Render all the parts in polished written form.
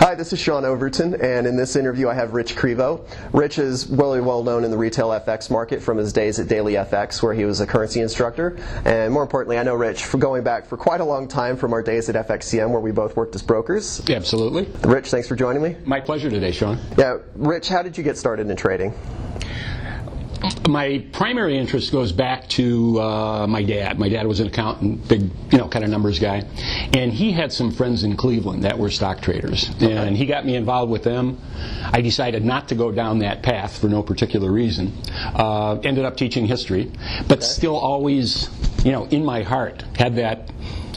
Hi, this is Sean Overton, and in this interview I have Rich Crevo. Rich is really well known in the retail FX market from his days at Daily FX, where he was a currency instructor. And more importantly, I know Rich for going back for quite a long time from our days at FXCM, where we both worked as brokers. Absolutely. Rich, thanks for joining me. My pleasure today, Sean. Yeah, Rich, how did you get started in trading? My primary interest goes back to my dad. My dad was an accountant, big, kind of numbers guy, and he had some friends in Cleveland that were stock traders, and he got me involved with them. I decided not to go down that path for no particular reason. Ended up teaching history, but still always, in my heart, had that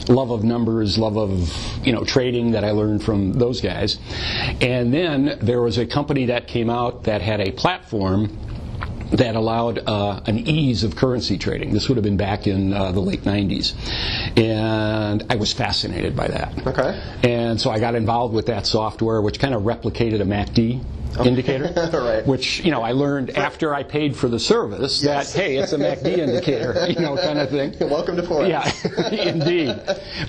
love of numbers, love of trading that I learned from those guys. And then there was a company that came out that had a platform that allowed an ease of currency trading. This would have been back in the late 90s. And I was fascinated by that. Okay. And so I got involved with that software, which kind of replicated a MACD indicator, right. Which, I learned after I paid for the service that, hey, it's a MACD indicator, kind of thing. Welcome to Forex. Yeah, indeed.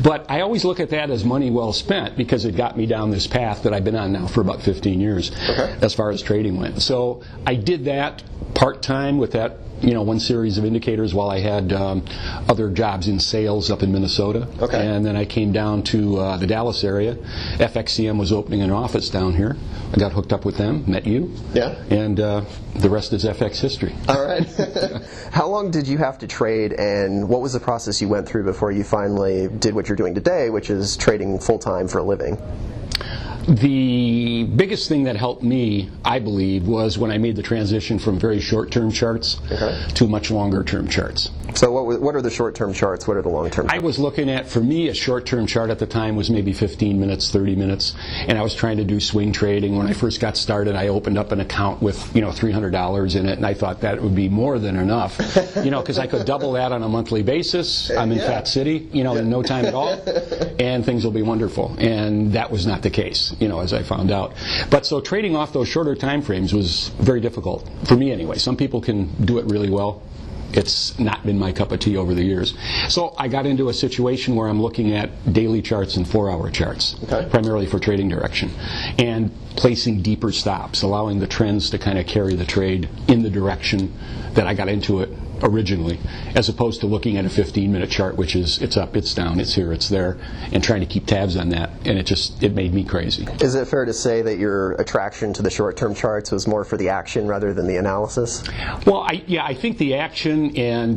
But I always look at that as money well spent because it got me down this path that I've been on now for about 15 years as far as trading went. So I did that part-time with that one series of indicators while I had other jobs in sales up in Minnesota. Okay. And then I came down to the Dallas area. FXCM was opening an office down here. I got hooked up with them, met you. Yeah. And the rest is FX history. All right. How long did you have to trade, and what was the process you went through before you finally did what you're doing today, which is trading full-time for a living? The biggest thing that helped me, I believe, was when I made the transition from very short-term charts to much longer-term charts. So what are the short-term charts? What are the long-term charts? I was looking at, for me, a short-term chart at the time was maybe 15 minutes, 30 minutes, and I was trying to do swing trading. When I first got started, I opened up an account with, $300 in it, and I thought that would be more than enough, because I could double that on a monthly basis. I'm in Fat City, in no time at all, and things will be wonderful. And that was not the case, as I found out. But so trading off those shorter time frames was very difficult, for me anyway. Some people can do it really well. It's not been my cup of tea over the years. So I got into a situation where I'm looking at daily charts and 4-hour charts, primarily for trading direction, and placing deeper stops, allowing the trends to kind of carry the trade in the direction that I got into it originally, as opposed to looking at a 15-minute chart, which is it's up, it's down, it's here, it's there, and trying to keep tabs on that, and it made me crazy. Is it fair to say that your attraction to the short-term charts was more for the action rather than the analysis? Well, I think the action and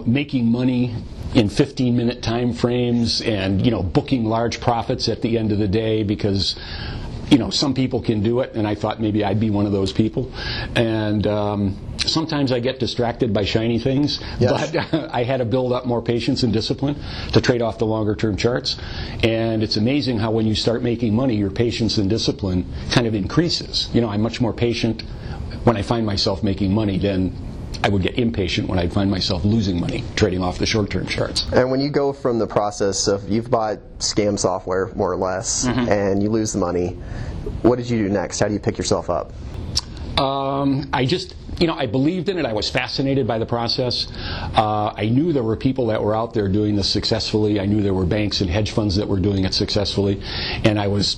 making money in 15-minute time frames and booking large profits at the end of the day, because some people can do it, and I thought maybe I'd be one of those people. And sometimes I get distracted by shiny things, but I had to build up more patience and discipline to trade off the longer-term charts. And it's amazing how when you start making money, your patience and discipline kind of increases. I'm much more patient when I find myself making money than I would get impatient when I'd find myself losing money trading off the short-term charts. And when you go from the process of you've bought scam software, more or less, and you lose the money, what did you do next? How do you pick yourself up? I believed in it. I was fascinated by the process. I knew there were people that were out there doing this successfully. I knew there were banks and hedge funds that were doing it successfully. And I was,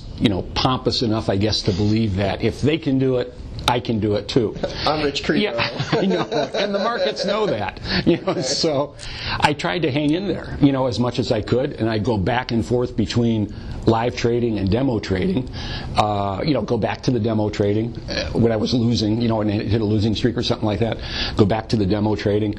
pompous enough, I guess, to believe that if they can do it, I can do it too. I'm Rich Crevo. Yeah, I know, and the markets know that. So I tried to hang in there, as much as I could, and I'd go back and forth between live trading and demo trading. Go back to the demo trading when I was losing, and hit a losing streak or something like that. Go back to the demo trading,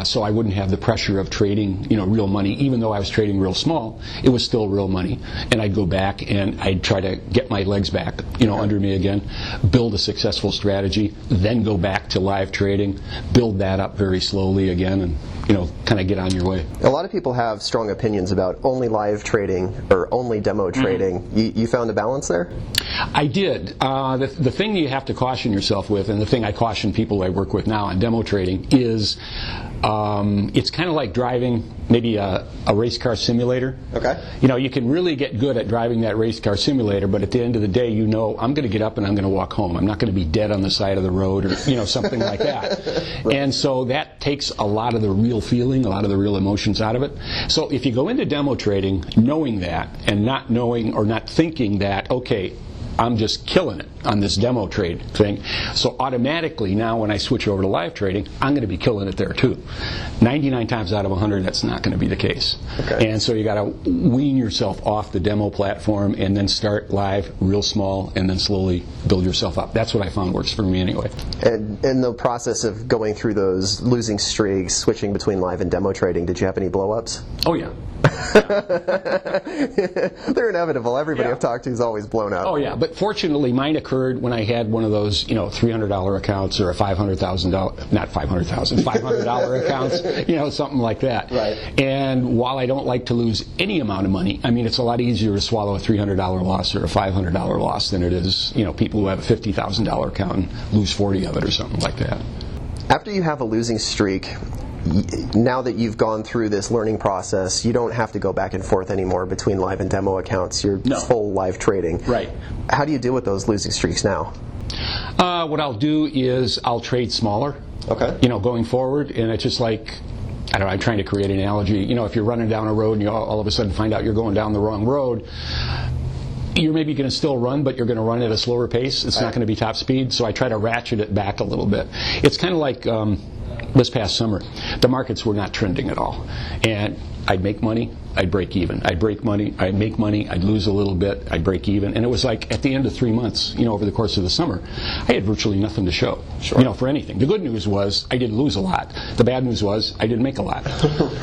so I wouldn't have the pressure of trading, real money. Even though I was trading real small, it was still real money. And I'd go back and I'd try to get my legs back, under me again, build a successful strategy, then go back to live trading, build that up very slowly again, and kind of get on your way. A lot of people have strong opinions about only live trading or only demo trading. You found a balance there? I did. The thing you have to caution yourself with, and the thing I caution people I work with now on demo trading, is it's kind of like driving maybe a race car simulator. Okay. You can really get good at driving that race car simulator, but at the end of the day, I'm going to get up and I'm going to walk home. I'm not going to be dead on the side of the road or something like that. Right. And so that takes a lot of the real feeling, a lot of the real emotions out of it. So if you go into demo trading knowing that and not knowing or not thinking that, okay, I'm just killing it on this demo trade thing. So automatically now when I switch over to live trading, I'm going to be killing it there too. 99 times out of 100, that's not going to be the case. Okay. And so you got to wean yourself off the demo platform and then start live real small and then slowly build yourself up. That's what I found works for me anyway. And in the process of going through those losing streaks, switching between live and demo trading, did you have any blow-ups? Oh yeah. They're inevitable. Everybody I've talked to is always blown up. Oh yeah, but fortunately mine occurred when I had one of those, $300 accounts or a $500,000, not $500,000, $500 accounts, something like that. Right. And while I don't like to lose any amount of money, I mean, it's a lot easier to swallow a $300 loss or a $500 loss than it is, people who have a $50,000 account and lose 40 of it or something like that. After you have a losing streak, now that you've gone through this learning process, you don't have to go back and forth anymore between live and demo accounts. You're full live trading. Right. How do you deal with those losing streaks now? What I'll do is I'll trade smaller. Okay. Going forward, and it's just like, I don't know, I'm trying to create an analogy. If you're running down a road and you all of a sudden find out you're going down the wrong road, you're maybe going to still run, but you're going to run at a slower pace. It's not going to be top speed, so I try to ratchet it back a little bit. It's kind of like this past summer. The markets were not trending at all. And I'd make money, I'd break even. I'd break money, I'd make money, I'd lose a little bit, I'd break even. And it was like at the end of 3 months, over the course of the summer, I had virtually nothing to show, for anything. The good news was I didn't lose a lot. The bad news was I didn't make a lot.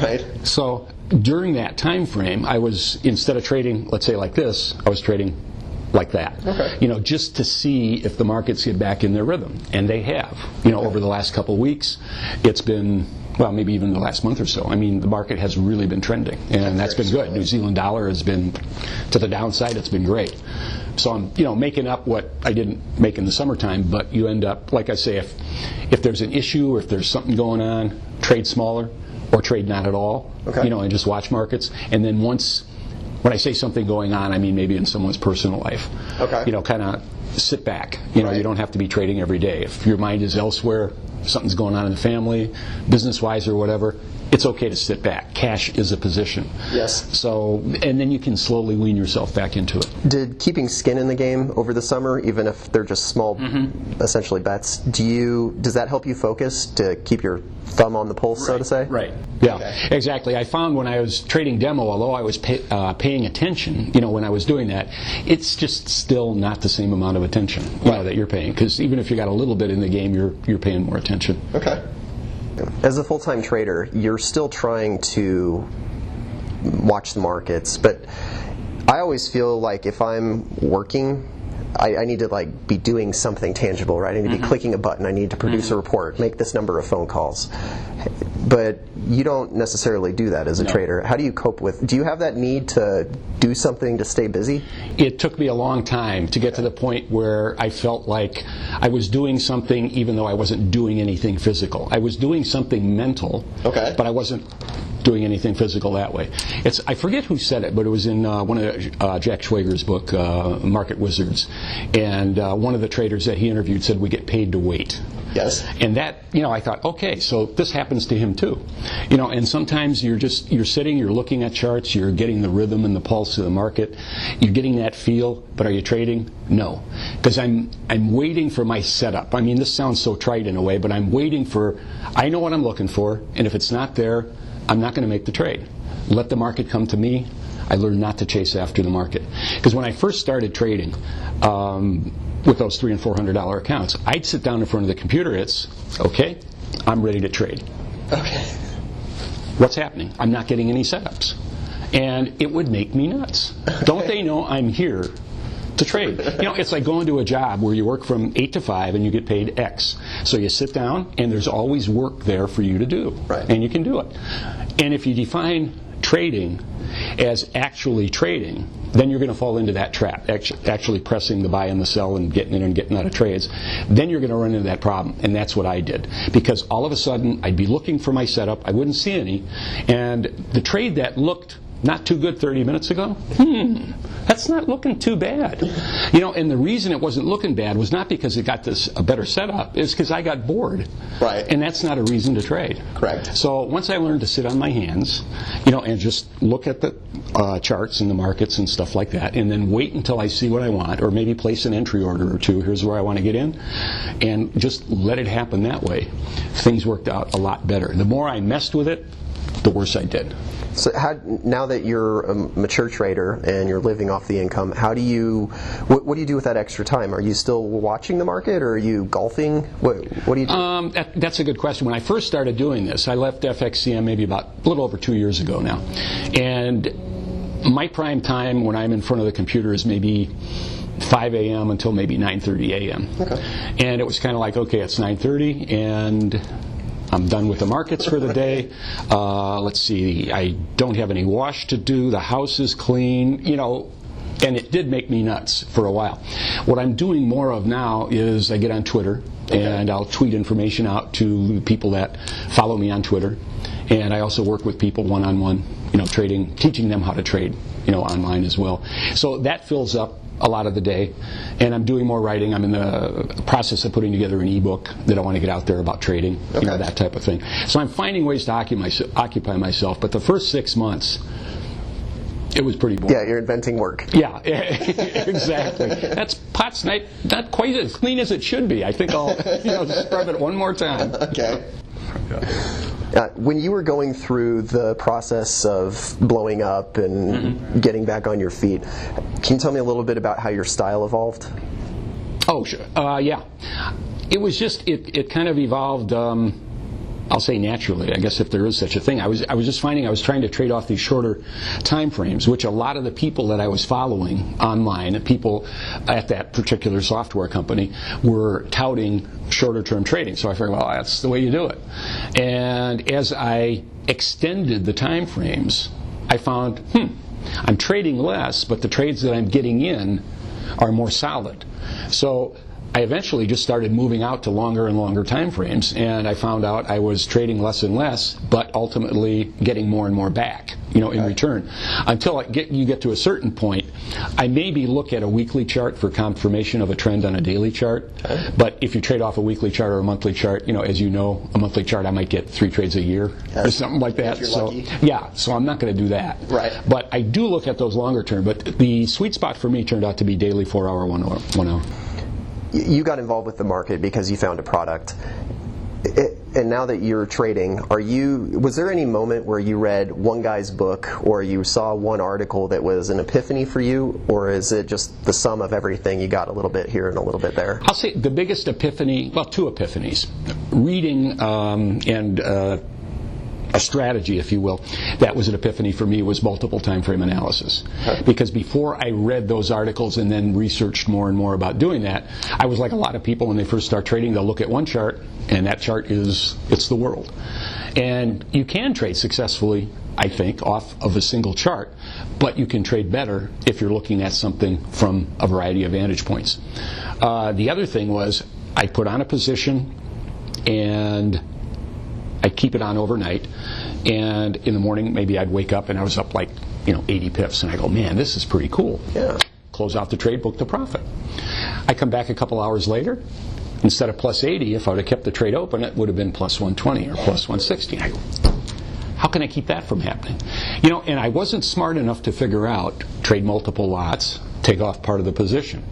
Right. So during that time frame, I was, instead of trading, let's say like this, I was trading like that. Okay. Just to see if the markets get back in their rhythm. And they have. Over the last couple of weeks, it's been, well, maybe even the last month or so. I mean, the market has really been trending, and that's been good. New Zealand dollar has been to the downside. It's been great. So I'm, making up what I didn't make in the summertime, but you end up, like I say, if there's an issue or if there's something going on, trade smaller or trade not at all, and just watch markets. And then when I say something going on, I mean maybe in someone's personal life. Okay. Kind of sit back. You don't have to be trading every day. If your mind is elsewhere, something's going on in the family, business-wise or whatever, it's okay to sit back. Cash is a position. Yes. So, and then you can slowly wean yourself back into it. Did keeping skin in the game over the summer, even if they're just small, essentially bets, does that help you focus to keep your thumb on the pulse, so to say? Right. Yeah, exactly. I found when I was trading demo, although I was paying attention, when I was doing that, it's just still not the same amount of attention that you're paying. Because even if you got a little bit in the game, you're paying more attention. Okay. As a full-time trader, you're still trying to watch the markets, but I always feel like if I'm working, I need to be doing something tangible, right? I need to be clicking a button. I need to produce a report, make this number of phone calls. But you don't necessarily do that as a trader. How do you cope with? Do you have that need to do something to stay busy? It took me a long time to get to the point where I felt like I was doing something even though I wasn't doing anything physical. I was doing something mental, but I wasn't doing anything physical that way. I forget who said it, but it was in one of Jack Schwager's book, Market Wizards. And one of the traders that he interviewed said, we get paid to wait. Yes. And that, I thought, okay, so this happens to him too. And sometimes you're sitting, you're looking at charts, you're getting the rhythm and the pulse of the market, you're getting that feel, but are you trading? No. Because I'm waiting for my setup. I mean, this sounds so trite in a way, but I know what I'm looking for, and if it's not there, I'm not going to make the trade. Let the market come to me. I learned not to chase after the market. Because when I first started trading with those $300 and $400 accounts, I'd sit down in front of the computer. It's, okay, I'm ready to trade. Okay. What's happening? I'm not getting any setups. And it would make me nuts. Don't they know I'm here to trade? It's like going to a job where you work from 8 to 5 and you get paid X. So you sit down and there's always work there for you to do. Right. And you can do it. And if you define trading as actually trading, then you're going to fall into that trap, actually pressing the buy and the sell and getting in and getting out of trades. Then you're going to run into that problem, and that's what I did. Because all of a sudden, I'd be looking for my setup, I wouldn't see any, and the trade that looked not too good 30 minutes ago. That's not looking too bad. And the reason it wasn't looking bad was not because it got a better setup, it's because I got bored. Right. And that's not a reason to trade. Correct. So once I learned to sit on my hands, and just look at the charts and the markets and stuff like that, and then wait until I see what I want, or maybe place an entry order or two, here's where I want to get in, and just let it happen that way, things worked out a lot better. The more I messed with it, the worse I did. So now that you're a mature trader and you're living off the income, what do you do with that extra time? Are you still watching the market, or are you golfing? What do you do? That's a good question. When I first started doing this, I left FXCM maybe about a little over 2 years ago now. And my prime time when I'm in front of the computer is maybe 5 a.m. until maybe 9:30 a.m. Okay. And it was kind of like, okay, it's 9:30 and I'm done with the markets for the day. Let's see, I don't have any wash to do. The house is clean, and it did make me nuts for a while. What I'm doing more of now is I get on Twitter, and I'll tweet information out to people that follow me on Twitter. And I also work with people one-on-one, trading, teaching them how to trade, online as well. So that fills up a lot of the day, and I'm doing more writing. I'm in the process of putting together an ebook that I want to get out there about trading, that type of thing. So I'm finding ways to occupy myself, but the first 6 months, it was pretty boring. Yeah, you're inventing work. Yeah, exactly. That's pot's not quite as clean as it should be. I think I'll scrub it one more time. Okay. When you were going through the process of blowing up and getting back on your feet, can you tell me a little bit about how your style evolved? Oh, sure. Yeah. It was just, it kind of evolved, I'll say naturally, I guess, if there is such a thing. I was just finding I was trying to trade off these shorter time frames, which a lot of the people that I was following online, people at that particular software company, were touting shorter term trading. So I figured, well, that's the way you do it. And as I extended the time frames, I found, I'm trading less, but the trades that I'm getting in are more solid. So I eventually just started moving out to longer and longer time frames, and I found out I was trading less and less, but ultimately getting more and more back, in return. Until you get to a certain point, I maybe look at a weekly chart for confirmation of a trend on a daily chart, but if you trade off a weekly chart or a monthly chart, as you know, a monthly chart I might get 3 trades a year or something like that. If you're so lucky. Yeah, so I'm not going to do that. Right. But I do look at those longer term. But the sweet spot for me turned out to be daily 4 hour, 1 hour. You got involved with the market because you found a product. And now that you're trading, was there any moment where you read one guy's book or you saw one article that was an epiphany for you, or is it just the sum of everything? You got a little bit here and a little bit there? I'll say the biggest epiphany, well, 2 epiphanies. Reading and a strategy, if you will, that was an epiphany for me, was multiple time frame analysis. Because before I read those articles and then researched more and more about doing that, I was like a lot of people when they first start trading. They'll look at one chart, and that chart it's the world. And you can trade successfully, I think, off of a single chart, but you can trade better if you're looking at something from a variety of vantage points. The other thing was I put on a position, and I keep it on overnight, and in the morning maybe I'd wake up and I was up like 80 pips, and I go, man, this is pretty cool. Yeah. Close out the trade, book the profit. I come back a couple hours later, instead of plus 80, if I would have kept the trade open, it would have been plus 120 or plus 160. I go, how can I keep that from happening? And I wasn't smart enough to figure out trade multiple lots, take off part of the position.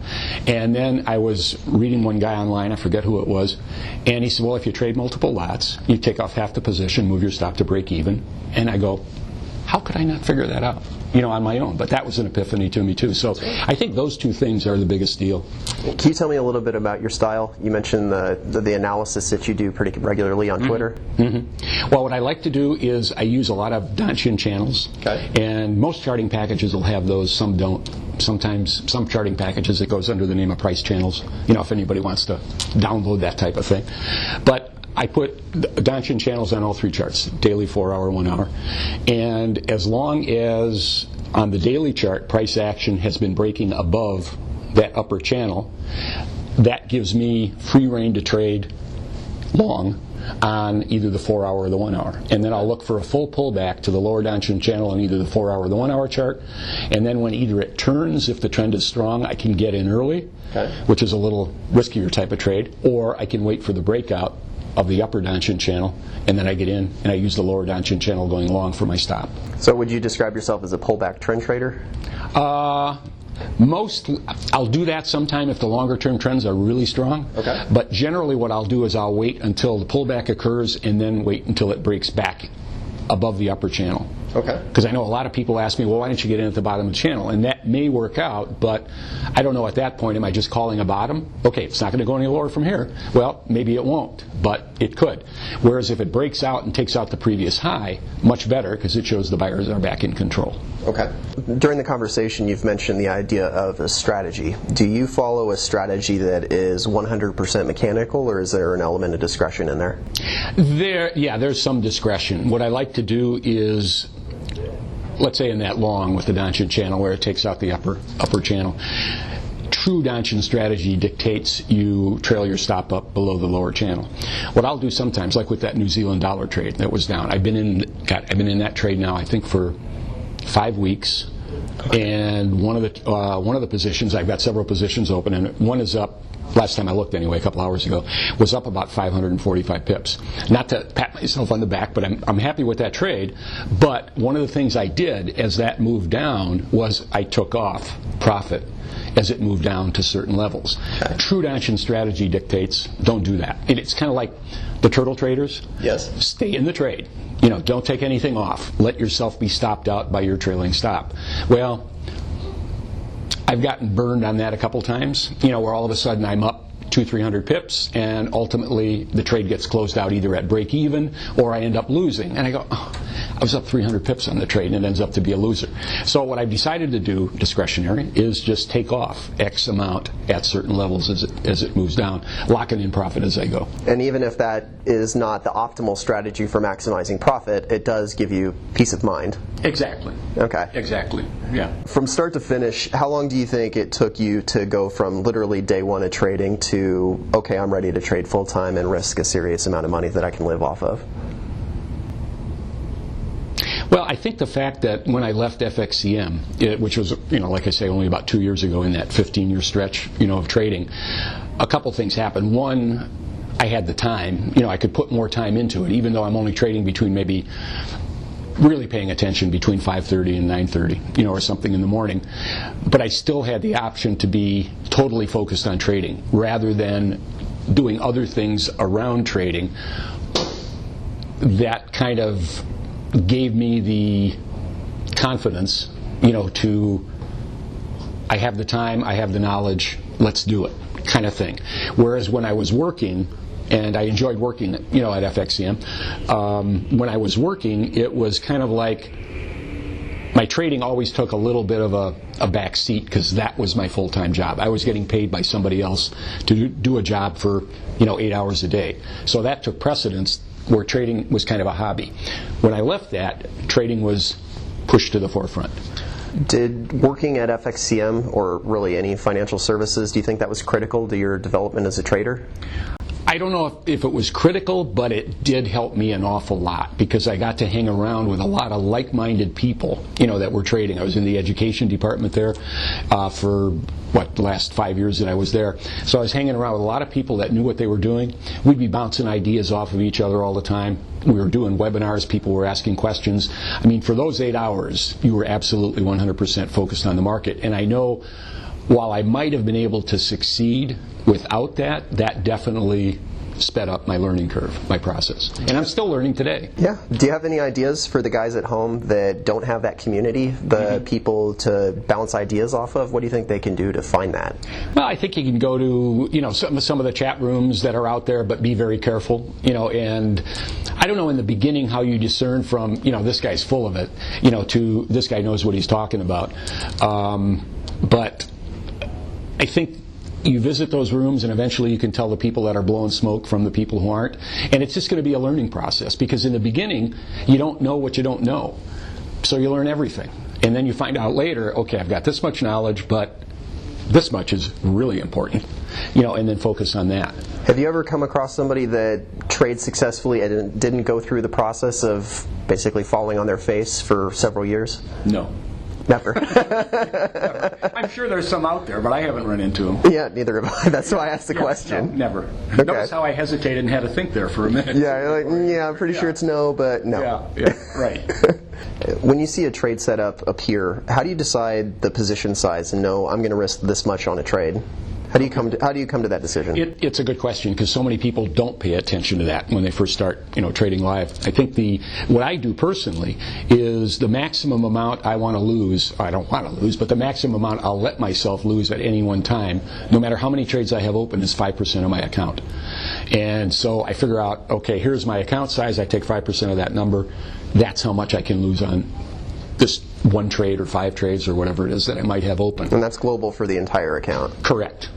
And then I was reading one guy online, I forget who it was, and he said, well, if you trade multiple lots, you take off half the position, move your stop to break even. And I go, how could I not figure that out, on my own? But that was an epiphany to me too. So I think those 2 things are the biggest deal. Can you tell me a little bit about your style? You mentioned the analysis that you do pretty regularly on Twitter. Well, what I like to do is I use a lot of Danshin channels, and most charting packages will have those, some don't. Sometimes some charting packages, it goes under the name of price channels, if anybody wants to download that type of thing. But I put Danshin channels on all 3 charts, daily, 4 hour, 1 hour. And as long as on the daily chart price action has been breaking above that upper channel, that gives me free rein to trade long. on either the 4 hour or the 1 hour. And then I'll look for a full pullback to the lower downtrend channel on either the 4 hour or the 1 hour chart. And then when either it turns, if the trend is strong, I can get in early, which is a little riskier type of trade, or I can wait for the breakout of the upper downtrend channel, and then I get in and I use the lower downtrend channel going long for my stop. So would you describe yourself as a pullback trend trader? I'll do that sometime if the longer term trends are really strong. Okay. But generally what I'll do is I'll wait until the pullback occurs and then wait until it breaks back above the upper channel. Okay. Because I know a lot of people ask me, well, why don't you get in at the bottom of the channel? And that may work out, but I don't know at that point, am I just calling a bottom? Okay, it's not going to go any lower from here. Well, maybe it won't, but it could. Whereas if it breaks out and takes out the previous high, much better, because it shows the buyers are back in control. Okay. During the conversation, you've mentioned the idea of a strategy. Do you follow a strategy that is 100% mechanical, or is there an element of discretion in there? There's some discretion. What I like to do is, let's say in that long with the downtrend channel where it takes out the upper channel, true downtrend strategy dictates you trail your stop up below the lower channel. What I'll do sometimes, like with that New Zealand dollar trade that was down, I've been in that trade now I think for 5 weeks, and one of the positions, I've got several positions open, and one is up. Last time I looked anyway, a couple hours ago, was up about 545 pips. Not to pat myself on the back, but I'm happy with that trade. But one of the things I did as that moved down was I took off profit as it moved down to certain levels. True downtrend strategy dictates don't do that. And it's kind of like the turtle traders. Yes. Stay in the trade. Don't take anything off. Let yourself be stopped out by your trailing stop. Well, I've gotten burned on that a couple times, where all of a sudden I'm up 200-300 pips, and ultimately the trade gets closed out either at break even or I end up losing. And I go, I was up 300 pips on the trade and it ends up to be a loser. So what I've decided to do, discretionary, is just take off X amount at certain levels as it moves down, locking in profit as I go. And even if that is not the optimal strategy for maximizing profit, it does give you peace of mind. Exactly. Okay. Exactly. Yeah. From start to finish, how long do you think it took you to go from literally day one of trading to, okay, I'm ready to trade full time and risk a serious amount of money that I can live off of? Well, I think the fact that when I left FXCM, which was, like I say, only about 2 years ago in that 15-year stretch, of trading, a couple things happened. One, I had the time. I could put more time into it, even though I'm only trading between maybe really paying attention between 5:30 and 9:30, or something in the morning. But I still had the option to be totally focused on trading rather than doing other things around trading. That kind of gave me the confidence, to, I have the time, I have the knowledge, let's do it, kind of thing. Whereas when I was working, and I enjoyed working, at FXCM. When I was working, it was kind of like my trading always took a little bit of a back seat because that was my full-time job. I was getting paid by somebody else to do a job for 8 hours a day. So that took precedence where trading was kind of a hobby. When I left that, trading was pushed to the forefront. Did working at FXCM, or really any financial services, do you think that was critical to your development as a trader? I don't know if it was critical, but it did help me an awful lot because I got to hang around with a lot of like-minded people, that were trading. I was in the education department there for, the last 5 years that I was there. So I was hanging around with a lot of people that knew what they were doing. We'd be bouncing ideas off of each other all the time. We were doing webinars. People were asking questions. I mean, for those 8 hours, you were absolutely 100% focused on the market. And I know while I might have been able to succeed without that, that definitely sped up my learning curve, my process. And I'm still learning today. Yeah. Do you have any ideas for the guys at home that don't have that community, the people to bounce ideas off of? What do you think they can do to find that? Well, I think you can go to, some of the chat rooms that are out there, but be very careful, and I don't know in the beginning how you discern from, this guy's full of it, to this guy knows what he's talking about. But I think you visit those rooms and eventually you can tell the people that are blowing smoke from the people who aren't. And it's just going to be a learning process because in the beginning, you don't know what you don't know. So you learn everything. And then you find out later, okay, I've got this much knowledge, but this much is really important. and then focus on that. Have you ever come across somebody that trades successfully and didn't go through the process of basically falling on their face for several years? No. Never. Never. I'm sure there's some out there, but I haven't run into them. Yeah, neither have I. That's why I asked the question. No, never. Okay. Notice how I hesitated and had to think there for a minute. Yeah, you're like, yeah, I'm pretty sure it's no, but no. Yeah, right. When you see a trade setup appear, how do you decide the position size and know I'm going to risk this much on a trade? How do you come to that decision? It's a good question because so many people don't pay attention to that when they first start, trading live. I think what I do personally is the maximum amount I want to lose. I don't want to lose, but the maximum amount I'll let myself lose at any one time, no matter how many trades I have open, is 5% of my account. And so I figure out, okay, here's my account size. I take 5% of that number. That's how much I can lose on this one trade or 5 trades or whatever it is that I might have open. And that's global for the entire account. Correct.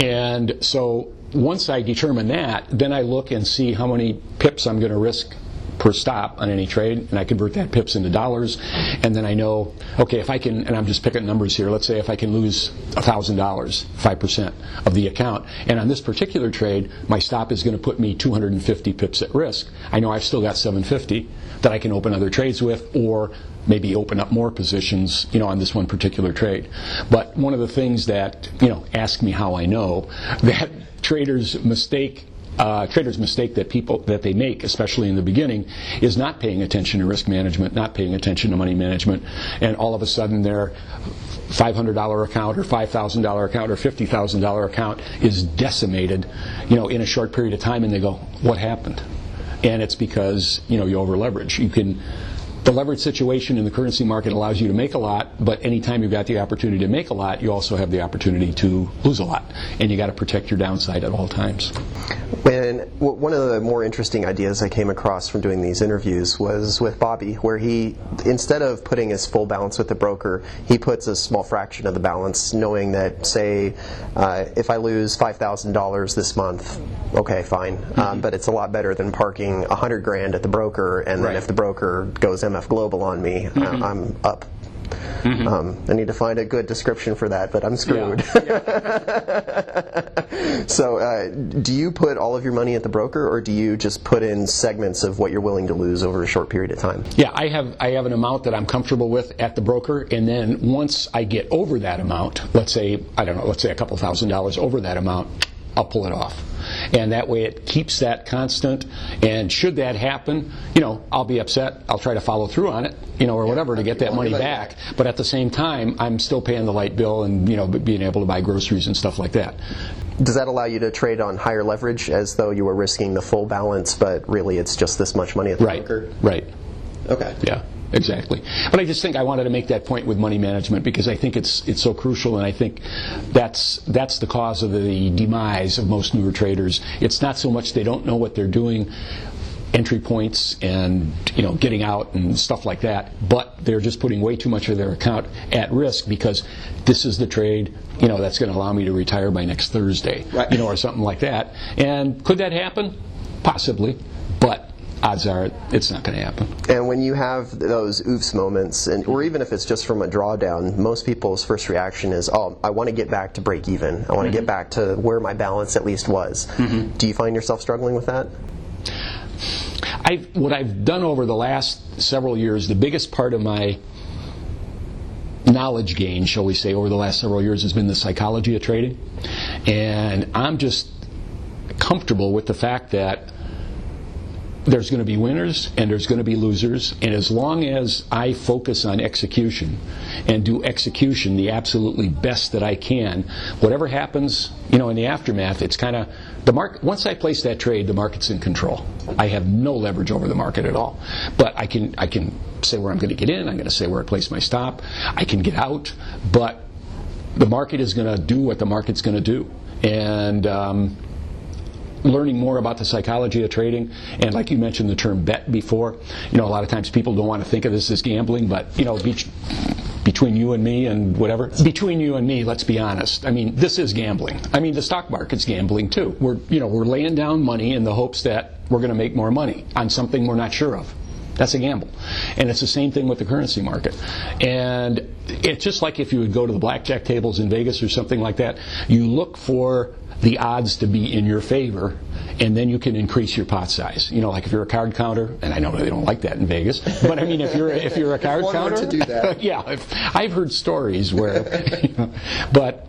And so once I determine that, then I look and see how many pips I'm going to risk per stop on any trade, and I convert that pips into dollars, and then I know, okay, if I can, and I'm just picking numbers here, let's say if I can lose $1,000, 5% of the account, and on this particular trade, my stop is going to put me 250 pips at risk. I know I've still got 750 that I can open other trades with, or maybe open up more positions, on this one particular trade. But one of the things that, ask me how I know, that traders mistake that they make, especially in the beginning, is not paying attention to risk management, not paying attention to money management, and all of a sudden their $500 account or $5,000 account or $50,000 account is decimated, in a short period of time, and they go, what happened? And it's because, you over leverage. The leverage situation in the currency market allows you to make a lot, but anytime you've got the opportunity to make a lot, you also have the opportunity to lose a lot. And you got to protect your downside at all times. One of the more interesting ideas I came across from doing these interviews was with Bobby, where he, instead of putting his full balance with the broker, he puts a small fraction of the balance, knowing that, say, if I lose $5,000 this month, okay, fine. But it's a lot better than parking $100,000 at the broker, and then if the broker goes MF Global on me, I'm up. I need to find a good description for that, but I'm screwed. So, do you put all of your money at the broker, or do you just put in segments of what you're willing to lose over a short period of time? Yeah, I have an amount that I'm comfortable with at the broker, and then once I get over that amount, let's say a couple $1,000s over that amount, I'll pull it off. And that way it keeps that constant, and should that happen, I'll be upset. I'll try to follow through on it, or whatever, to get that money back. But at the same time, I'm still paying the light bill and, being able to buy groceries and stuff like that. Does that allow you to trade on higher leverage as though you were risking the full balance, but really it's just this much money at the broker? Right. Okay. Yeah. Exactly. But I just think I wanted to make that point with money management because I think it's so crucial, and I think that's the cause of the demise of most newer traders. It's not so much they don't know what they're doing, entry points and getting out and stuff like that, but they're just putting way too much of their account at risk because this is the trade that's going to allow me to retire by next Thursday, right. Or something like that. And could that happen? Possibly, but odds are it's not going to happen. And when you have those oops moments, or even if it's just from a drawdown, most people's first reaction is, oh, I want to get back to break even. I want to get back to where my balance at least was. Do you find yourself struggling with that? What I've done over the last several years, the biggest part of my knowledge gain, shall we say, over the last several years has been the psychology of trading. And I'm just comfortable with the fact that there's going to be winners and there's going to be losers, and as long as I focus on execution and do execution the absolutely best that I can, whatever happens, in the aftermath, it's kind of the market. Once I place that trade, the market's in control. I have no leverage over the market at all, but I can say where I'm going to get in. I'm going to say where I place my stop. I can get out, but the market is going to do what the market's going to do, and learning more about the psychology of trading, and like you mentioned the term bet before, a lot of times people don't want to think of this as gambling, but between you and me and whatever, between you and me, let's be honest, this is gambling. The stock market's gambling too. We're laying down money in the hopes that we're going to make more money on something we're not sure of. That's a gamble. And it's the same thing with the currency market. And it's just like if you would go to the blackjack tables in Vegas or something like that, you look for the odds to be in your favor, and then you can increase your pot size. You know, like if you're a card counter, and I know they don't like that in Vegas, but I mean, if you're a card counter, to do that. yeah, I've heard stories where, but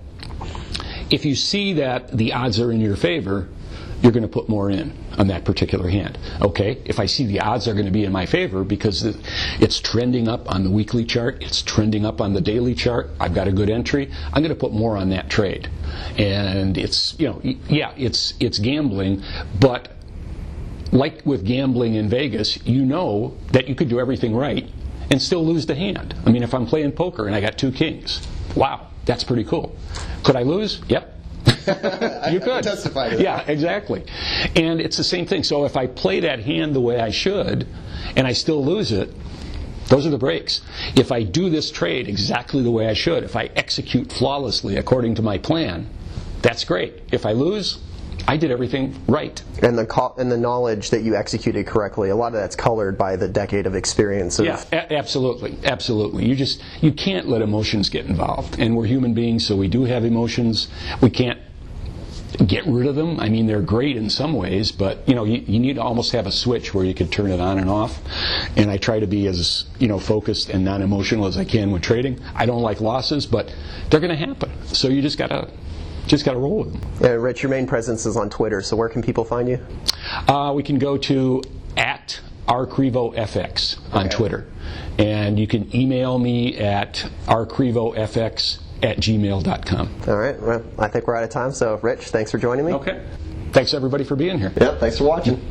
if you see that the odds are in your favor, you're going to put more in on that particular hand. Okay, if I see the odds are going to be in my favor because it's trending up on the weekly chart, it's trending up on the daily chart, I've got a good entry, I'm going to put more on that trade. And it's, you know, yeah, it's gambling, but like with gambling in Vegas, you know that you could do everything right and still lose the hand. I mean, if I'm playing poker and I got 2 kings, wow, that's pretty cool. Could I lose? Yep. You could. Testify to that. Yeah, exactly. And it's the same thing. So if I play that hand the way I should and I still lose it, those are the breaks. If I do this trade exactly the way I should, if I execute flawlessly according to my plan, that's great. If I lose, I did everything right. And the knowledge that you executed correctly, a lot of that's colored by the decade of experience. Yeah, absolutely, absolutely. You can't let emotions get involved, and we're human beings, so we do have emotions. We can't get rid of them. I mean, they're great in some ways, but you need to almost have a switch where you can turn it on and off. And I try to be as focused and non-emotional as I can when trading. I don't like losses, but they're going to happen. So you just gotta roll with them. Rich, your main presence is on Twitter, so where can people find you? We can go to @RCrevoFX on Twitter. And you can email me at rcrevofx@gmail.com. All right, well, I think we're out of time, so Rich, thanks for joining me. Okay. Thanks everybody for being here. Yep, thanks for watching.